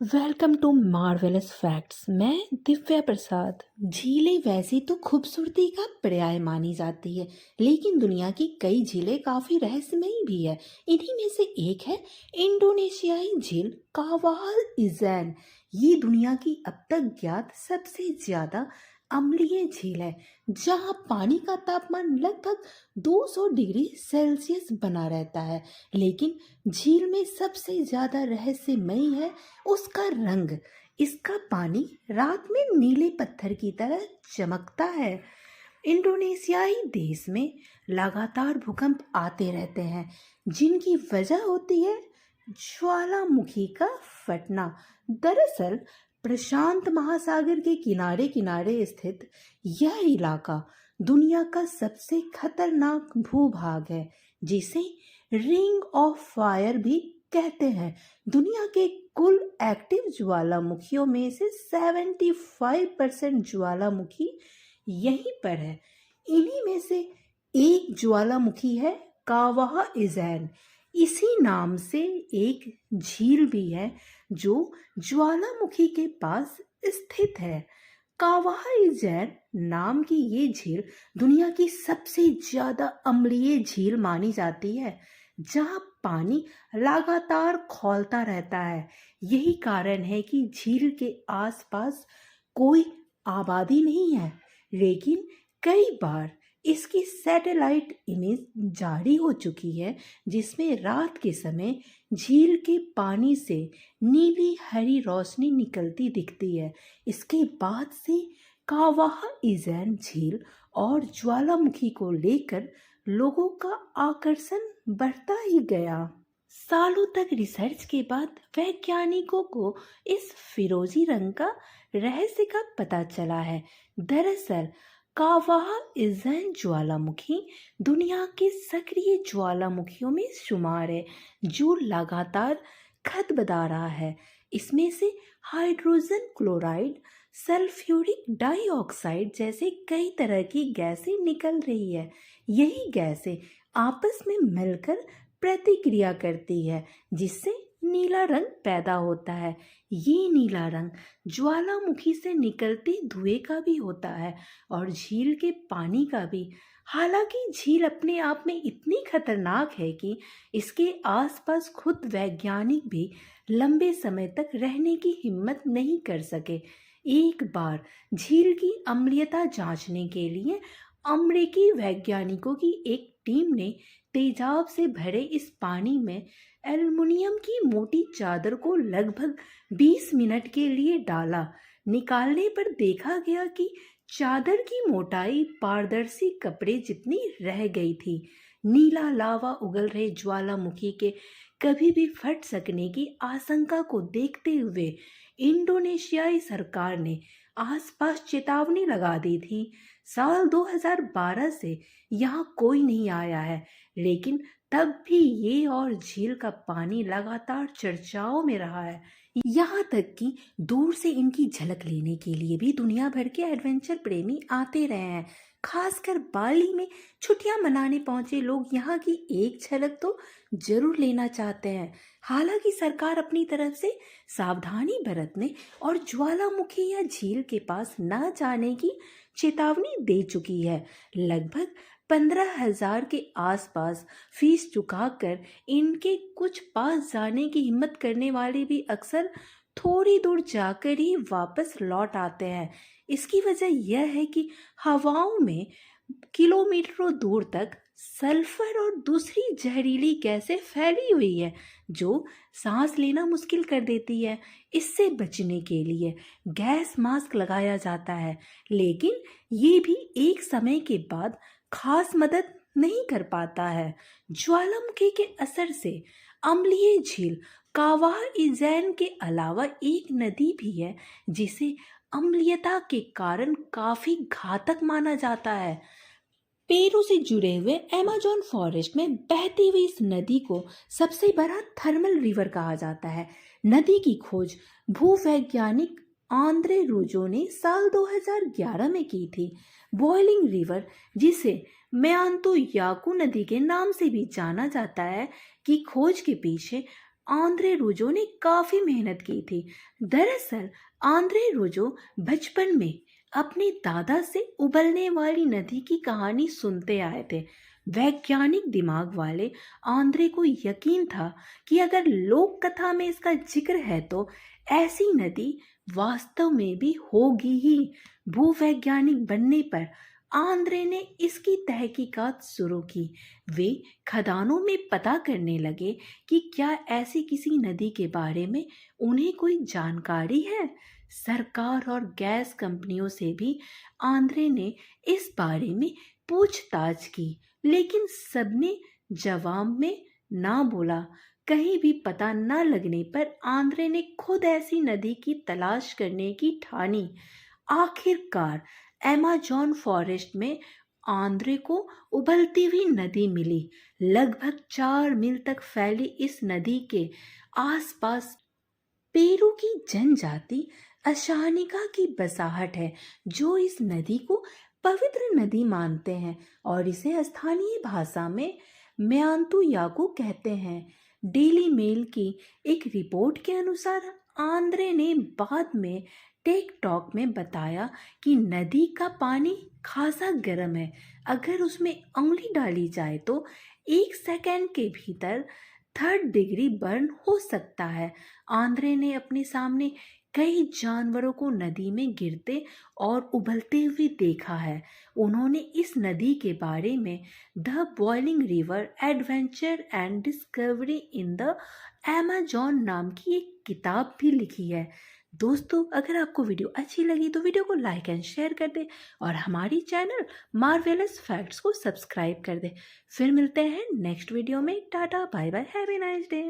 Welcome to marvellous facts. मैं दिव्या प्रसाद। झीलें वैसे तो खूबसूरती का पर्याय मानी जाती है, लेकिन दुनिया की कई झीलें काफ़ी रहस्यमयी भी है। इन्हीं में से एक है इंडोनेशियाई झील कावाल इज़ैन। ये दुनिया की अब तक ज्ञात सबसे ज़्यादा अम्लीय झील है, जहाँ पानी का तापमान लगभग 200 डिग्री सेल्सियस बना रहता है। लेकिन झील में सबसे ज़्यादा रहस्यमयी है उसका रंग। इसका पानी रात में नीले पत्थर की तरह चमकता है। इंडोनेशियाई देश में लगातार भूकंप आते रहते हैं, जिनकी वजह होती है ज्वालामुखी का फटना। दरअसल प्रशांत महासागर के किनारे किनारे स्थित यह इलाका दुनिया का सबसे खतरनाक भूभाग है, जिसे रिंग ऑफ फायर भी कहते हैं। दुनिया के कुल एक्टिव ज्वालामुखियों में से 75% ज्वालामुखी यहीं पर है। इन्हीं में से एक ज्वालामुखी है कावाह इज़ैन। इसी नाम से एक झील भी है जो ज्वालामुखी के पास स्थित है। कावाह इज़ैन नाम की ये झील दुनिया की सबसे ज्यादा अम्लीय झील मानी जाती है, जहाँ पानी लगातार खौलता रहता है। यही कारण है कि झील के आसपास कोई आबादी नहीं है, लेकिन कई बार इसकी सैटेलाइट इमेज जारी हो चुकी है, जिसमें रात के समय झील के पानी से नीली हरी रोशनी निकलती दिखती है। इसके बाद से कावाह इज़ैन झील और ज्वालामुखी को लेकर लोगों का आकर्षण बढ़ता ही गया। सालों तक रिसर्च के बाद वैज्ञानिकों को इस फिरोजी रंग का रहस्य का पता चला है। दरअसल कावाह इज़ैन ज्वालामुखी दुनिया के सक्रिय ज्वालामुखियों में शुमार है, जो लगातार खदबदा रहा है। इसमें से हाइड्रोजन क्लोराइड, सल्फ्यूरिक डाइऑक्साइड जैसे कई तरह की गैसें निकल रही है। यही गैसें आपस में मिलकर प्रतिक्रिया करती है, जिससे नीला रंग पैदा होता है। ये नीला रंग ज्वालामुखी से निकलते धुएं का भी होता है और झील के पानी का भी। हालांकि झील अपने आप में इतनी खतरनाक है कि इसके आसपास खुद वैज्ञानिक भी लंबे समय तक रहने की हिम्मत नहीं कर सके। एक बार झील की अम्लीयता जांचने के लिए अमेरिकी वैज्ञानिकों की एक टीम ने तेजाब से भरे इस पानी में एल्युमिनियम की मोटी चादर को लगभग 20 मिनट के लिए डाला। निकालने पर देखा गया कि चादर की मोटाई पारदर्शी कपड़े जितनी रह गई थी। नीला लावा उगल रहे ज्वालामुखी के कभी भी फट सकने की आशंका को देखते हुए इंडोनेशियाई सरकार ने आसपास चेतावनी लगा दी थी। साल 2012 से यहाँ कोई नहीं आया है, लेकिन तब भी ये और झील का पानी लगातार चर्चाओं में रहा है। यहाँ तक कि दूर से इनकी झलक लेने के लिए भी दुनिया भर के एडवेंचर प्रेमी आते रहे हैं। खासकर बाली में छुट्टियां मनाने पहुंचे लोग यहाँ की एक झलक तो जरूर लेना चाहते हैं। हालांकि सरकार अपनी तरफ से सावधानी बरतने और ज्वालामुखी या झील के पास न जाने की चेतावनी दे चुकी है। लगभग 15,000 के आसपास फीस चुकाकर इनके कुछ पास जाने की हिम्मत करने वाले भी अक्सर थोड़ी दूर जाकर ही वापस लौट आते हैं। इसकी वजह यह है कि हवाओं में किलोमीटरों दूर तक सल्फर और दूसरी जहरीली गैसें फैली हुई है, जो सांस लेना मुश्किल कर देती है। इससे बचने के लिए गैस मास्क लगाया जाता है, लेकिन ये भी एक समय के बाद खास मदद नहीं कर पाता है। ज्वालामुखी के असर से अम्लीय झील कावाह इज़ैन के अलावा एक नदी भी है, जिसे अम्लीयता के कारण काफी घातक माना जाता है। पेरू से जुड़े हुए अमेज़न फॉरेस्ट में बहती हुई इस नदी को सबसे बड़ा थर्मल रिवर कहा जाता है। नदी की खोज भूवैज्ञानिक आंद्रे रूजो ने साल 2011 में की थी। बॉइलिंग रिवर, जिसे म्यांतो याकू नदी के नाम से भी जाना जाता है, की खोज के पीछे आंद्रे रूजो ने काफी मेहनत की थी। दरअसल आंद्रे रूजो बचपन में अपने दादा से उबलने वाली नदी की कहानी सुनते आए थे। वैज्ञानिक दिमाग वाले आंद्रे को यकीन था कि अगर लोक कथा में इसका जिक्र है तो ऐसी नदी वास्तव में भी होगी ही। भूवैज्ञानिक बनने पर आंद्रे ने इसकी तहकीकात शुरू की। वे खदानों में पता करने लगे कि क्या ऐसी किसी नदी के बारे में उन्हें कोई जानकारी है। सरकार और गैस कंपनियों से भी आंद्रे ने इस बारे में पूछताछ की, लेकिन सबने जवाब में ना बोला। कहीं भी पता न लगने पर आंद्रे ने खुद ऐसी नदी की तलाश करने की ठानी। आखिरकार अमेज़न फॉरेस्ट में आंद्रे को उबलती हुई नदी मिली। लगभग 4 मील तक फैली इस नदी के आसपास पेरू की जनजाति अशानिका की बसाहट है, जो इस नदी को पवित्र नदी मानते हैं और इसे स्थानीय भाषा में म्यांतु याकू कहते हैं। डेली मेल की एक रिपोर्ट के अनुसार आंद्रे ने बाद में टेक टॉक में बताया कि नदी का पानी खासा गर्म है। अगर उसमें उंगली डाली जाए तो 1 सेकंड के भीतर 3rd डिग्री बर्न हो सकता है। आंद्रे ने अपने सामने कई जानवरों को नदी में गिरते और उबलते हुए देखा है। उन्होंने इस नदी के बारे में the boiling river adventure and discovery in the Amazon नाम की एक किताब भी लिखी है। दोस्तों, अगर आपको वीडियो अच्छी लगी तो वीडियो को लाइक एंड शेयर कर दें और हमारी चैनल मार्वेलस फैक्ट्स को सब्सक्राइब कर दें। फिर मिलते हैं नेक्स्ट वीडियो में। Tata bye bye, have a nice day.